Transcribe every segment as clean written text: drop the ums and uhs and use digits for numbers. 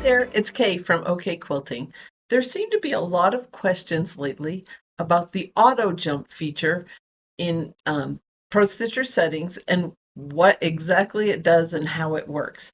there, it's Kay from OK Quilting. There seem to be a lot of questions lately about the auto jump feature in Pro Stitcher settings and what exactly it does and how it works.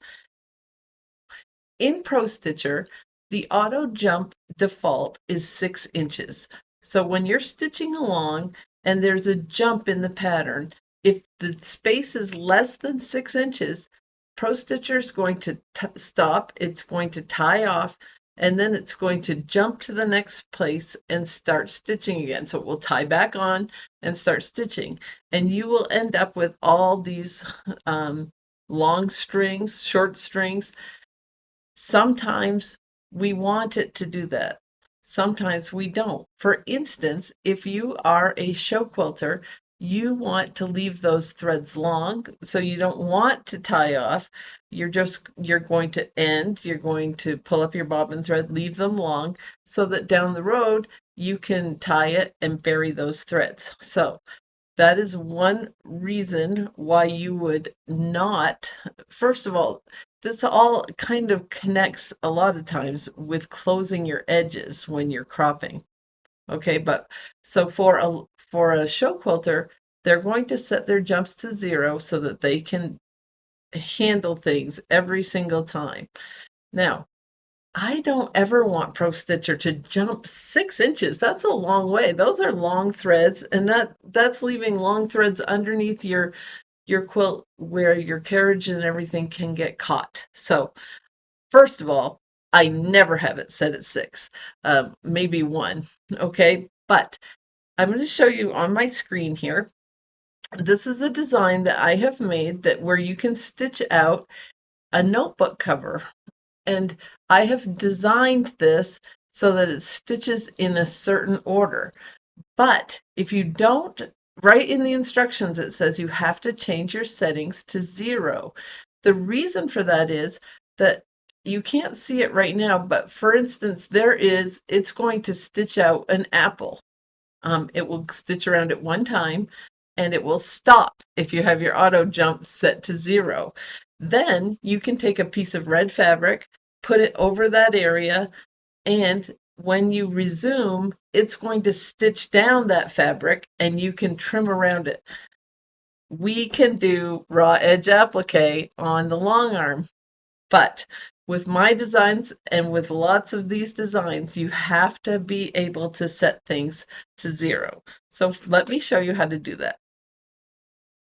In Pro Stitcher, the auto jump default is 6 inches. So when you're stitching along and there's a jump in the pattern, if the space is less than 6 inches, Pro Stitcher is going to stop, it's going to tie off, and then it's going to jump to the next place and start stitching again. So it will tie back on and start stitching. And you will end up with all these long strings, short strings. Sometimes we want it to do that. Sometimes we don't. For instance, if you are a show quilter, you want to leave those threads long, so you don't want to tie off. You're going to you're going to pull up your bobbin thread, leave them long, so that down the road you can tie it and bury those threads. So that is one reason why you would not, first of all, this all kind of connects a lot of times with closing your edges when you're cropping. Okay, but so for a show quilter, they're going to set their jumps to 0 so that they can handle things every single time. Now, I don't ever want Pro Stitcher to jump 6 inches. That's a long way. Those are long threads, and that's leaving long threads underneath your quilt where your carriage and everything can get caught. So, first of all, I never have it set at 6, maybe 1. Okay, but I'm going to show you on my screen here. This is a design that I have made that where you can stitch out a notebook cover, and I have designed this so that it stitches in a certain order. But if you don't, right in the instructions, it says you have to change your settings to 0. The reason for that is that you can't see it right now, but for instance, it's going to stitch out an apple. It will stitch around it one time and it will stop if you have your auto jump set to 0. Then you can take a piece of red fabric, put it over that area, and when you resume, it's going to stitch down that fabric and you can trim around it. We can do raw edge applique on the long arm, but with my designs and with lots of these designs, you have to be able to set things to 0. So let me show you how to do that.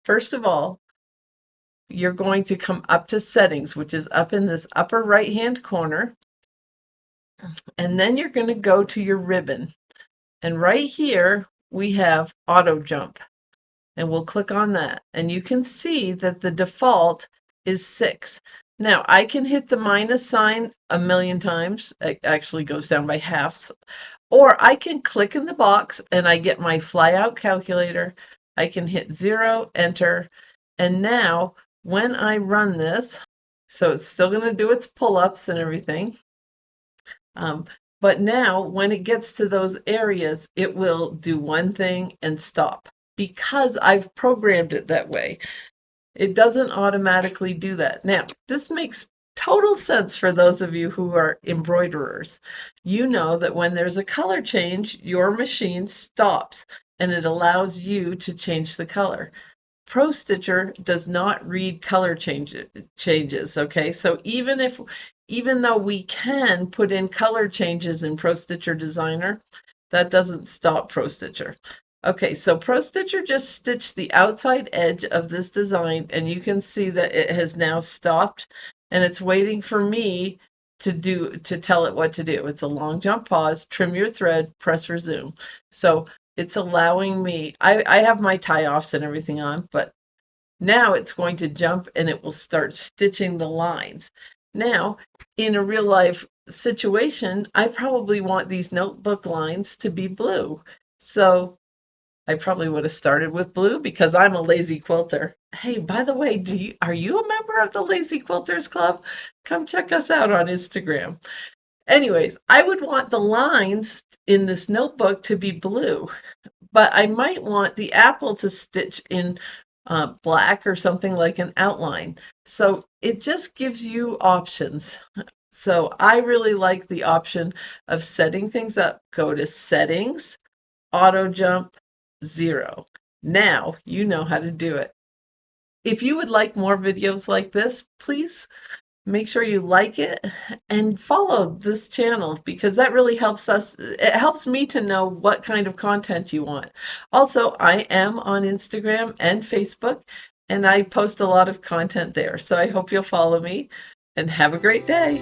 First of all, you're going to come up to settings, which is up in this upper right hand corner. And then you're going to go to your ribbon. And right here, we have auto jump. And we'll click on that. And you can see that the default is 6. Now, I can hit the minus sign a million times. It actually goes down by halves. Or I can click in the box and I get my flyout calculator. I can hit 0, enter. And now, when I run this, so it's still going to do its pull-ups and everything. But now, when it gets to those areas, it will do one thing and stop because I've programmed it that way. It doesn't automatically do that. Now, this makes total sense for those of you who are embroiderers. You know that when there's a color change, your machine stops and it allows you to change the color. Pro Stitcher does not read color changes, okay? So even though we can put in color changes in Pro Stitcher Designer, that doesn't stop Pro Stitcher. Okay, so Pro Stitcher just stitched the outside edge of this design, and you can see that it has now stopped, and it's waiting for me to tell it what to do. It's a long jump pause, trim your thread, press resume. So it's allowing me, I have my tie-offs and everything on, but now it's going to jump and it will start stitching the lines. Now, in a real life situation, I probably want these notebook lines to be blue. So I probably would have started with blue because I'm a lazy quilter. Hey, by the way, are you a member of the Lazy Quilters Club? Come check us out on Instagram. Anyways, I would want the lines in this notebook to be blue, but I might want the apple to stitch in black or something like an outline. So it just gives you options. So I really like the option of setting things up. Go to settings, auto jump, 0. Now you know how to do it. If you would like more videos like this, please make sure you like it and follow this channel because that really helps us. It helps me to know what kind of content you want. Also, I am on Instagram and Facebook and I post a lot of content there. So I hope you'll follow me and have a great day.